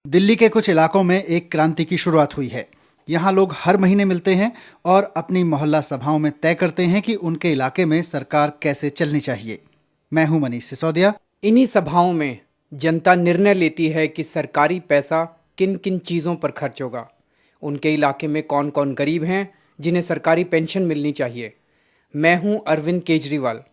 दिल्ली के कुछ इलाकों में एक क्रांति की शुरुआत हुई है। यहाँ लोग हर महीने मिलते हैं और अपनी मोहल्ला सभाओं में तय करते हैं कि उनके इलाके में सरकार कैसे चलनी चाहिए। मैं हूं मनीष सिसोदिया। इन्हीं सभाओं में जनता निर्णय लेती है कि सरकारी पैसा किन किन चीज़ों पर खर्च होगा। उनके इलाके में कौन कौन गरीब हैं जिन्हें सरकारी पेंशन मिलनी चाहिए। मैं हूं अरविंद केजरीवाल।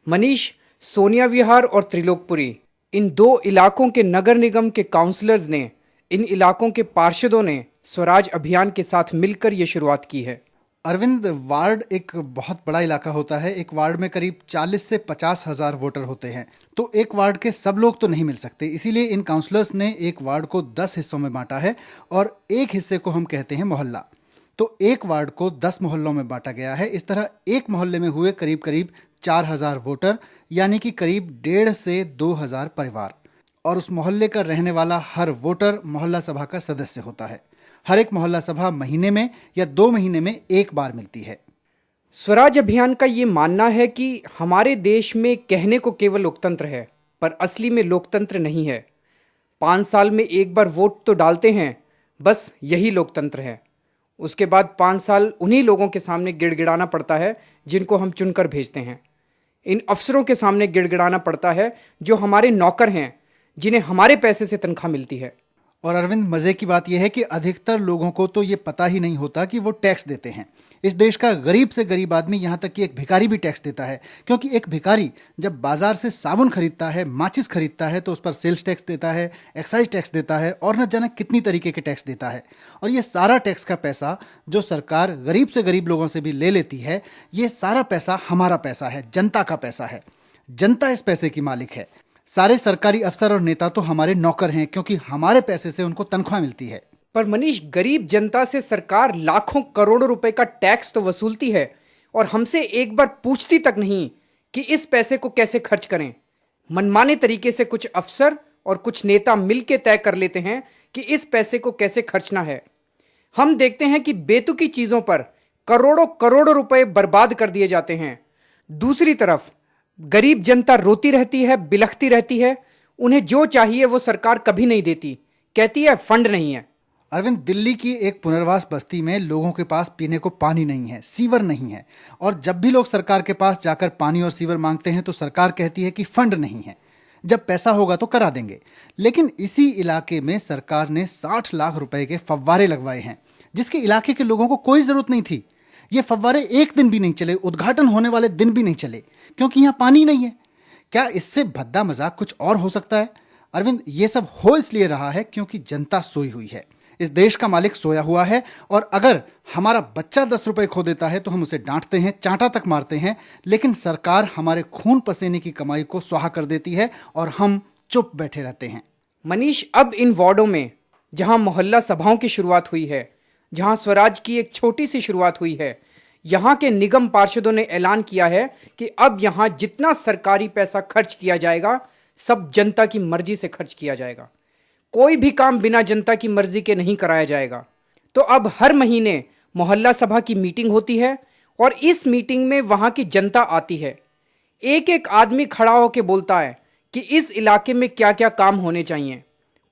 मनीष, सोनिया विहार और त्रिलोकपुरी, इन दो इलाकों के नगर निगम के काउंसलर्स ने, इन इलाकों के पार्षदों ने स्वराज अभियान के साथ मिलकर ये शुरुआत की है। अरविंद, वार्ड एक बहुत बड़ा इलाका होता है। एक वार्ड में करीब 40 से 50 हजार वोटर होते हैं, तो एक वार्ड के सब लोग तो नहीं मिल सकते। इसीलिए इन काउंसलर्स ने एक वार्ड को 10 हिस्सों में बांटा है और एक हिस्से को हम कहते हैं मोहल्ला। तो एक वार्ड को 10 मोहल्लों में बांटा गया है। इस तरह एक मोहल्ले में हुए करीब करीब 4000 वोटर, यानी कि करीब 1.5 से 2000 परिवार। और उस मोहल्ले का रहने वाला हर वोटर मोहल्ला सभा का सदस्य होता है। हर एक मोहल्ला सभा महीने में या 2 महीने में एक बार मिलती है। स्वराज अभियान का ये मानना है कि हमारे देश में कहने को केवल लोकतंत्र है, पर असली में लोकतंत्र नहीं है। 5 साल में एक बार वोट तो डालते हैं, बस यही लोकतंत्र है। उसके बाद 5 साल उन्हीं लोगों के सामने गिड़गिड़ाना पड़ता है जिनको हम चुनकर भेजते हैं। इन अफसरों के सामने गिड़गिड़ाना पड़ता है जो हमारे नौकर हैं, जिन्हें हमारे पैसे से तनख्वाह मिलती है। और अरविंद, मजे की बात यह है कि अधिकतर लोगों को तो ये पता ही नहीं होता कि वो टैक्स देते हैं। इस देश का गरीब से गरीब आदमी, यहाँ तक कि एक भिखारी भी टैक्स देता है। क्योंकि एक भिखारी जब बाजार से साबुन खरीदता है, माचिस खरीदता है, तो उस पर सेल्स टैक्स देता है, एक्साइज टैक्स देता है और न जाने कितनी तरीके के टैक्स देता है। और ये सारा टैक्स का पैसा जो सरकार गरीब से गरीब लोगों से भी ले लेती है, ये सारा पैसा हमारा पैसा है, जनता का पैसा है। जनता इस पैसे की मालिक है। सारे सरकारी अफसर और नेता तो हमारे नौकर हैं, क्योंकि हमारे पैसे से उनको तनख्वाह मिलती है। पर मनीष, गरीब जनता से सरकार लाखों करोड़ों रुपए का टैक्स तो वसूलती है और हमसे एक बार पूछती तक नहीं कि इस पैसे को कैसे खर्च करें। मनमाने तरीके से कुछ अफसर और कुछ नेता मिलकर तय कर लेते हैं कि इस पैसे को कैसे खर्चना है। हम देखते हैं कि बेतुकी चीजों पर करोड़ों करोड़ों रुपए बर्बाद कर दिए जाते हैं। दूसरी तरफ गरीब जनता रोती रहती है, बिलखती रहती है। उन्हें जो चाहिए वो सरकार कभी नहीं देती, कहती है फंड नहीं है। अरविंद, दिल्ली की एक पुनर्वास बस्ती में लोगों के पास पीने को पानी नहीं है, सीवर नहीं है। और जब भी लोग सरकार के पास जाकर पानी और सीवर मांगते हैं तो सरकार कहती है कि फंड नहीं है, जब पैसा होगा तो करा देंगे। लेकिन इसी इलाके में सरकार ने 60 लाख रुपए के फव्वारे लगवाए हैं, जिसके इलाके के लोगों को कोई जरूरत नहीं थी। ये फव्वारे एक दिन भी नहीं चले, उद्घाटन होने वाले दिन भी नहीं चले, क्योंकि यहाँ पानी नहीं है। क्या इससे भद्दा मजाक कुछ और हो सकता है? अरविंद, ये सब हो इसलिए रहा है क्योंकि जनता सोई हुई है। इस देश का मालिक सोया हुआ है और अगर हमारा बच्चा 10 रुपए खो देता है तो हम उसे डांटते हैं, चांटा तक मारते हैं। लेकिन सरकार हमारे खून पसीने की कमाई को स्वाहा कर देती है और हम चुप बैठे रहते हैं। मनीष, अब इन वार्डों में जहां मोहल्ला सभाओं की शुरुआत हुई है, जहां स्वराज की एक छोटी सी शुरुआत हुई है, यहां के निगम पार्षदों ने ऐलान किया है कि अब यहां जितना सरकारी पैसा खर्च किया जाएगा, सब जनता की मर्जी से खर्च किया जाएगा। कोई भी काम बिना जनता की मर्जी के नहीं कराया जाएगा। तो अब हर महीने मोहल्ला सभा की मीटिंग होती है और इस मीटिंग में वहां की जनता आती है। एक एक आदमी खड़ा होकर बोलता है कि इस इलाके में क्या क्या काम होने चाहिए।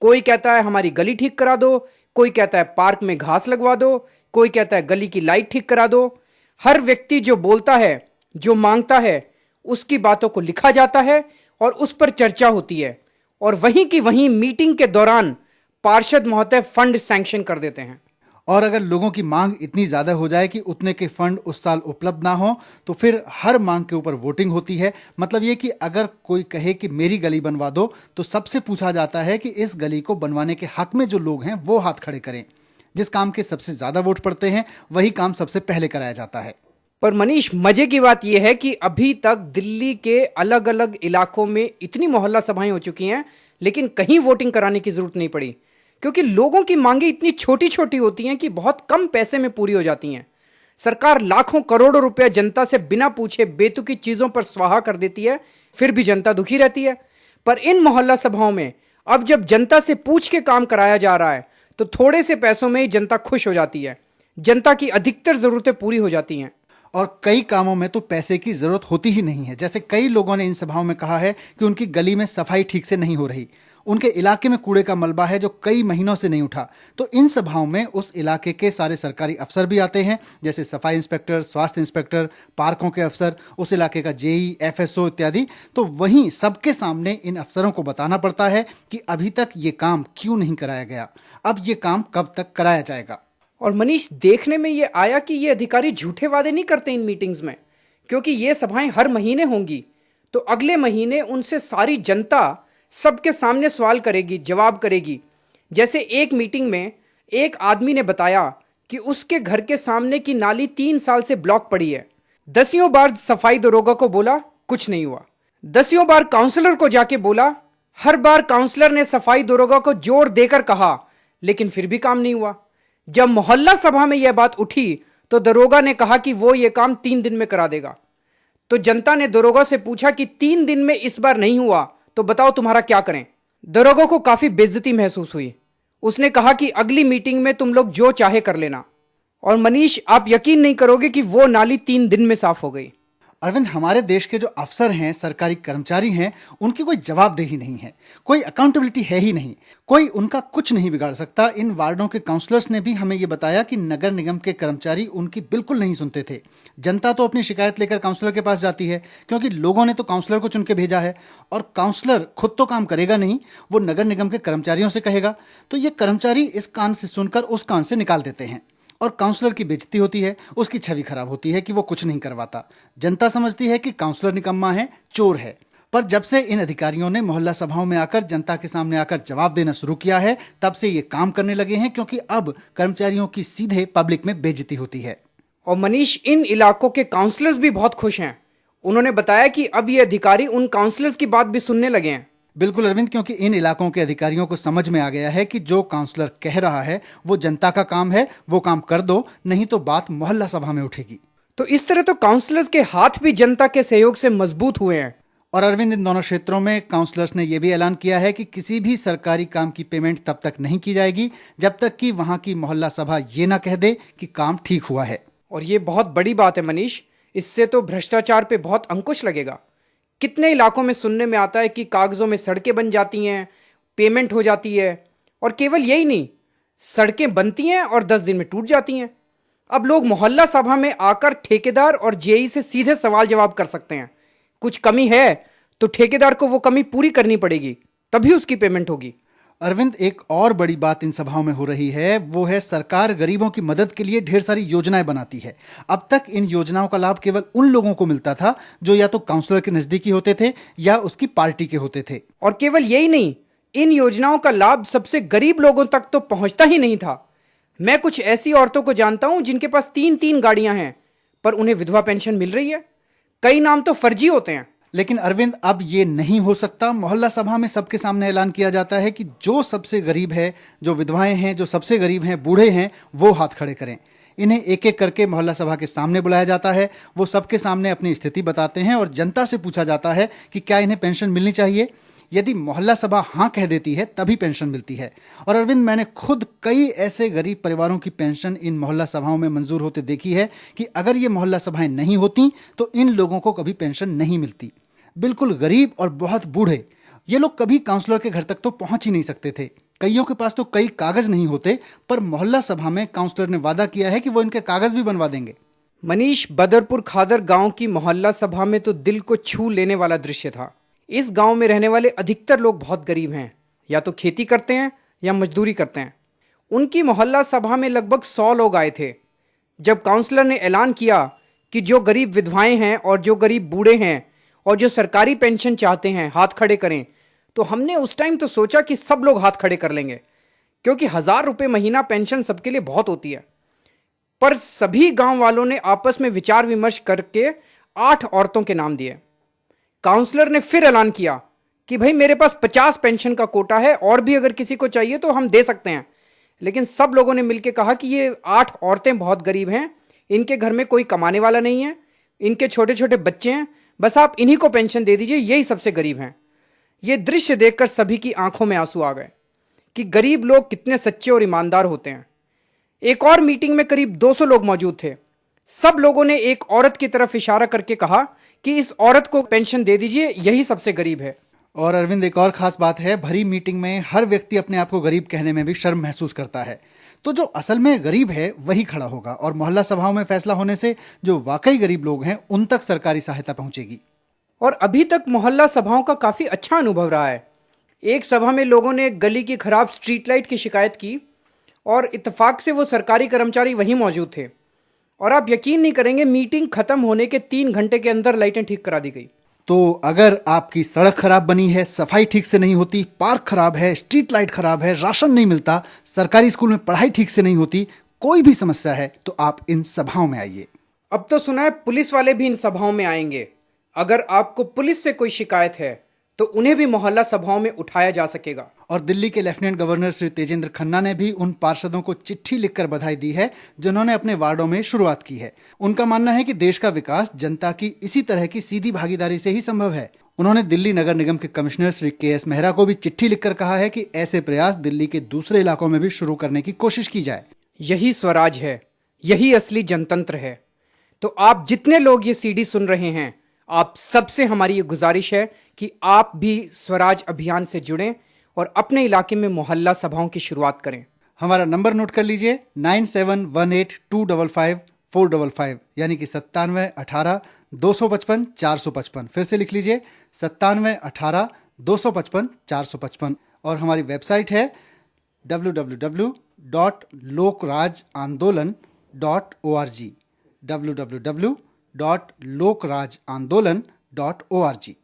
कोई कहता है हमारी गली ठीक करा दो, कोई कहता है पार्क में घास लगवा दो, कोई कहता है गली की लाइट ठीक करा दो। हर व्यक्ति जो बोलता है, जो मांगता है, उसकी बातों को लिखा जाता है और उस पर चर्चा होती है। और वहीं की वहीं मीटिंग के दौरान पार्षद महोदय फंड सैंक्शन कर देते हैं। और अगर लोगों की मांग इतनी ज्यादा हो जाए कि उतने के फंड उस साल उपलब्ध ना हो, तो फिर हर मांग के ऊपर वोटिंग होती है। मतलब ये कि अगर कोई कहे कि मेरी गली बनवा दो, तो सबसे पूछा जाता है कि इस गली को बनवाने के हक में जो लोग हैं वो हाथ खड़े करें। जिस काम के सबसे ज्यादा वोट पड़ते हैं वही काम सबसे पहले कराया जाता है। पर मनीष, मजे की बात यह है कि अभी तक दिल्ली के अलग अलग इलाकों में इतनी मोहल्ला सभाएं हो चुकी हैं, लेकिन कहीं वोटिंग कराने की जरूरत नहीं पड़ी, क्योंकि लोगों की मांगे इतनी छोटी छोटी होती हैं कि बहुत कम पैसे में पूरी हो जाती हैं। सरकार लाखों करोड़ों रुपए जनता से बिना पूछे बेतुकी चीजों पर स्वाहा कर देती है, फिर भी जनता दुखी रहती है। पर इन मोहल्ला सभाओं में अब जब जनता से पूछ के काम कराया जा रहा है, तो थोड़े से पैसों में ही जनता खुश हो जाती है। जनता की अधिकतर जरूरतें पूरी हो जाती हैं। और कई कामों में तो पैसे की जरूरत होती ही नहीं है। जैसे कई लोगों ने इन सभाओं में कहा है कि उनकी गली में सफाई ठीक से नहीं हो रही। उनके इलाके में कूड़े का मलबा है जो कई महीनों से नहीं उठा। तो इन सभाओं में उस इलाके के सारे सरकारी अफसर भी आते हैं, जैसे सफाई इंस्पेक्टर, स्वास्थ्य इंस्पेक्टर, पार्कों के अफसर, उस इलाके का जेई, एफएसओ इत्यादि। तो वहीं सबके सामने इन अफसरों को बताना पड़ता है कि अभी तक ये काम क्यों नहीं कराया गया, अब ये काम कब तक कराया जाएगा। और मनीष, देखने में ये आया कि ये अधिकारी झूठे वादे नहीं करते इन मीटिंग्स में, क्योंकि ये सभाएं हर महीने होंगी। तो अगले महीने उनसे सारी जनता सबके सामने सवाल करेगी, जवाब करेगी। जैसे एक मीटिंग में एक आदमी ने बताया कि उसके घर के सामने की नाली 3 साल से ब्लॉक पड़ी है। 10 बार सफाई दरोगा को बोला, कुछ नहीं हुआ। 10 बार काउंसलर को जाके बोला, हर बार काउंसलर ने सफाई दरोगा को जोर देकर कहा, लेकिन फिर भी काम नहीं हुआ। जब मोहल्ला सभा में यह बात उठी तो दरोगा ने कहा कि वो ये काम 3 दिन में करा देगा। तो जनता ने दरोगा से पूछा कि 3 दिन में इस बार नहीं हुआ तो बताओ तुम्हारा क्या करें। दरोगा को काफी बेइज्जती महसूस हुई। उसने कहा कि अगली मीटिंग में तुम लोग जो चाहे कर लेना। और मनीष, आप यकीन नहीं करोगे कि वो नाली 3 दिन में साफ हो गई। अरविंद, हमारे देश के जो अफसर हैं, सरकारी कर्मचारी हैं, उनकी कोई जवाबदेही नहीं है, कोई अकाउंटेबिलिटी है ही नहीं, कोई उनका कुछ नहीं बिगाड़ सकता। इन वार्डों के काउंसलर्स ने भी हमें ये बताया कि नगर निगम के कर्मचारी उनकी बिल्कुल नहीं सुनते थे। जनता तो अपनी शिकायत लेकर काउंसलर के पास जाती है, क्योंकि लोगों ने तो काउंसलर को चुन के भेजा है, और काउंसलर खुद तो काम करेगा नहीं, वो नगर निगम के कर्मचारियों से कहेगा। तो ये कर्मचारी इस कान से सुनकर उस कान से निकाल देते हैं, और काउंसलर की बेइज्जती होती है, उसकी छवि खराब होती है कि वो कुछ नहीं करवाता। जनता समझती है कि काउंसलर निकम्मा है, चोर है। पर जब से इन अधिकारियों ने मोहल्ला सभाओं में आकर जनता के सामने आकर जवाब देना शुरू किया है, तब से ये काम करने लगे हैं, क्योंकि अब कर्मचारियों की सीधे पब्लिक में बेइज्जती होती है। और मनीष, इन इलाकों के काउंसलर्स भी बहुत खुश हैं। उन्होंने बताया कि अब ये अधिकारी उन काउंसलर्स की बात भी सुनने लगे हैं। बिल्कुल अरविंद, क्योंकि इन इलाकों के अधिकारियों को समझ में आ गया है कि जो काउंसलर कह रहा है वो जनता का काम है, वो काम कर दो, नहीं तो बात मोहल्ला सभा में उठेगी। तो इस तरह तो काउंसलर्स के हाथ भी जनता के सहयोग से मजबूत हुए हैं। और अरविंद, इन दोनों क्षेत्रों में काउंसलर्स ने यह भी ऐलान किया है कि किसी भी सरकारी काम की पेमेंट तब तक नहीं की जाएगी जब तक कि वहां की मोहल्ला सभा ये ना कह दे कि काम ठीक हुआ है। और ये बहुत बड़ी बात है मनीष, इससे तो भ्रष्टाचार पे बहुत अंकुश लगेगा। कितने इलाकों में सुनने में आता है कि कागजों में सड़कें बन जाती हैं, पेमेंट हो जाती है, और केवल यही नहीं, सड़कें बनती हैं और 10 दिन में टूट जाती हैं। अब लोग मोहल्ला सभा में आकर ठेकेदार और जेई से सीधे सवाल जवाब कर सकते हैं। कुछ कमी है तो ठेकेदार को वो कमी पूरी करनी पड़ेगी, तभी उसकी पेमेंट होगी। अरविंद, एक और बड़ी बात इन सभाओं में हो रही है, वो है सरकार गरीबों की मदद के लिए ढेर सारी योजनाएं बनाती है। अब तक इन योजनाओं का लाभ केवल उन लोगों को मिलता था जो या तो काउंसलर के नजदीकी होते थे या उसकी पार्टी के होते थे। और केवल यही नहीं, इन योजनाओं का लाभ सबसे गरीब लोगों तक तो पहुंचता ही नहीं था। मैं कुछ ऐसी औरतों को जानता हूं जिनके पास 3-3 गाड़ियां हैं, पर उन्हें विधवा पेंशन मिल रही है। कई नाम तो फर्जी होते हैं। लेकिन अरविंद, अब ये नहीं हो सकता। मोहल्ला सभा में सबके सामने ऐलान किया जाता है कि जो सबसे गरीब है, जो विधवाएं हैं, जो सबसे गरीब हैं, बूढ़े हैं, वो हाथ खड़े करें। इन्हें एक एक करके मोहल्ला सभा के सामने बुलाया जाता है। वो सबके सामने अपनी स्थिति बताते हैं और जनता से पूछा जाता है कि क्या इन्हें पेंशन मिलनी चाहिए। यदि मोहल्ला सभा हाँ कह देती है तभी पेंशन मिलती है। और अरविंद, मैंने खुद कई ऐसे गरीब परिवारों की पेंशन इन मोहल्ला सभाओं में मंजूर होते देखी है कि अगर ये मोहल्ला सभाएं नहीं होती तो इन लोगों को कभी पेंशन नहीं मिलती। बिल्कुल गरीब और बहुत बूढ़े, ये लोग कभी काउंसलर के घर तक तो पहुंच ही नहीं सकते थे। कईयों के पास तो कई कागज नहीं होते, पर मोहल्ला सभा में काउंसलर ने वादा किया है कि वो इनके कागज भी बनवा देंगे। मनीष, बदरपुर खादर गांव की मोहल्ला सभा में तो दिल को छू लेने वाला दृश्य था। इस गांव में रहने वाले अधिकतर लोग बहुत गरीब हैं, या तो खेती करते हैं या मजदूरी करते हैं। उनकी मोहल्ला सभा में लगभग 100 लोग आए थे। जब काउंसलर ने ऐलान किया कि जो गरीब विधवाएं हैं और जो गरीब बूढ़े हैं और जो सरकारी पेंशन चाहते हैं हाथ खड़े करें, तो हमने उस टाइम तो सोचा कि सब लोग हाथ खड़े कर लेंगे, क्योंकि 1000 रुपये महीना पेंशन सबके लिए बहुत होती है। पर सभी गांव वालों ने आपस में विचार विमर्श करके 8 औरतों के नाम दिए। काउंसलर ने फिर ऐलान किया कि भाई मेरे पास 50 पेंशन का कोटा है, और भी अगर किसी को चाहिए तो हम दे सकते हैं। लेकिन सब लोगों ने मिलकर कहा कि ये 8 औरतें बहुत गरीब हैं, इनके घर में कोई कमाने वाला नहीं है, इनके छोटे छोटे बच्चे हैं, बस आप इन्हीं को पेंशन दे दीजिए, यही सबसे गरीब हैं। ये दृश्य देखकर सभी की आंखों में आंसू आ गए कि गरीब लोग कितने सच्चे और ईमानदार होते हैं। एक और मीटिंग में करीब 200 लोग मौजूद थे। सब लोगों ने एक औरत की तरफ इशारा करके कहा कि इस औरत को पेंशन दे दीजिए, यही सबसे गरीब है। और अरविंद, एक और खास बात है, भरी मीटिंग में हर व्यक्ति अपने आप को गरीब कहने में भी शर्म महसूस करता है। तो जो असल में गरीब है वही खड़ा होगा और मोहल्ला सभाओं में फैसला होने से जो वाकई गरीब लोग हैं उन तक सरकारी सहायता पहुंचेगी। और अभी तक मोहल्ला सभाओं का काफी अच्छा अनुभव रहा है। एक सभा में लोगों ने गली की खराब स्ट्रीट लाइट की शिकायत की और इत्तेफाक से वो सरकारी कर्मचारी वहीं मौजूद थे। और आप यकीन नहीं करेंगे, मीटिंग खत्म होने के 3 घंटे के अंदर लाइटें ठीक करा दी गई। तो अगर आपकी सड़क खराब बनी है, सफाई ठीक से नहीं होती, पार्क खराब है, स्ट्रीट लाइट खराब है, राशन नहीं मिलता, सरकारी स्कूल में पढ़ाई ठीक से नहीं होती, कोई भी समस्या है तो आप इन सभाओं में आइए। अब तो सुना है पुलिस वाले भी इन सभाओं में आएंगे। अगर आपको पुलिस से कोई शिकायत है तो उन्हें भी मोहल्ला सभाओं में उठाया जा सकेगा। और दिल्ली के लेफ्टिनेंट गवर्नर श्री तेजेंद्र खन्ना ने भी उन पार्षदों को चिट्ठी लिखकर बधाई दी है जिन्होंने अपने वार्डों में शुरुआत की है। उनका मानना है कि देश का विकास जनता की इसी तरह की सीधी भागीदारी से ही संभव है। उन्होंने दिल्ली नगर निगम के कमिश्नर श्री के.एस. मेहरा को भी चिट्ठी लिखकर कहा है कि ऐसे प्रयास दिल्ली के दूसरे इलाकों में भी शुरू करने की कोशिश की जाए। यही स्वराज है, यही असली जनतंत्र है। तो आप जितने लोग ये सीडी सुन रहे हैं, आप सबसे हमारी ये गुजारिश है कि आप भी स्वराज अभियान से जुड़ें और अपने इलाके में मोहल्ला सभाओं की शुरुआत करें। हमारा नंबर नोट कर लीजिए, 9718255455, यानी कि 9718255455। फिर से लिख लीजिए, 9718255455। और हमारी वेबसाइट है www.lokrajandolan.org, www.lokrajandolan.org।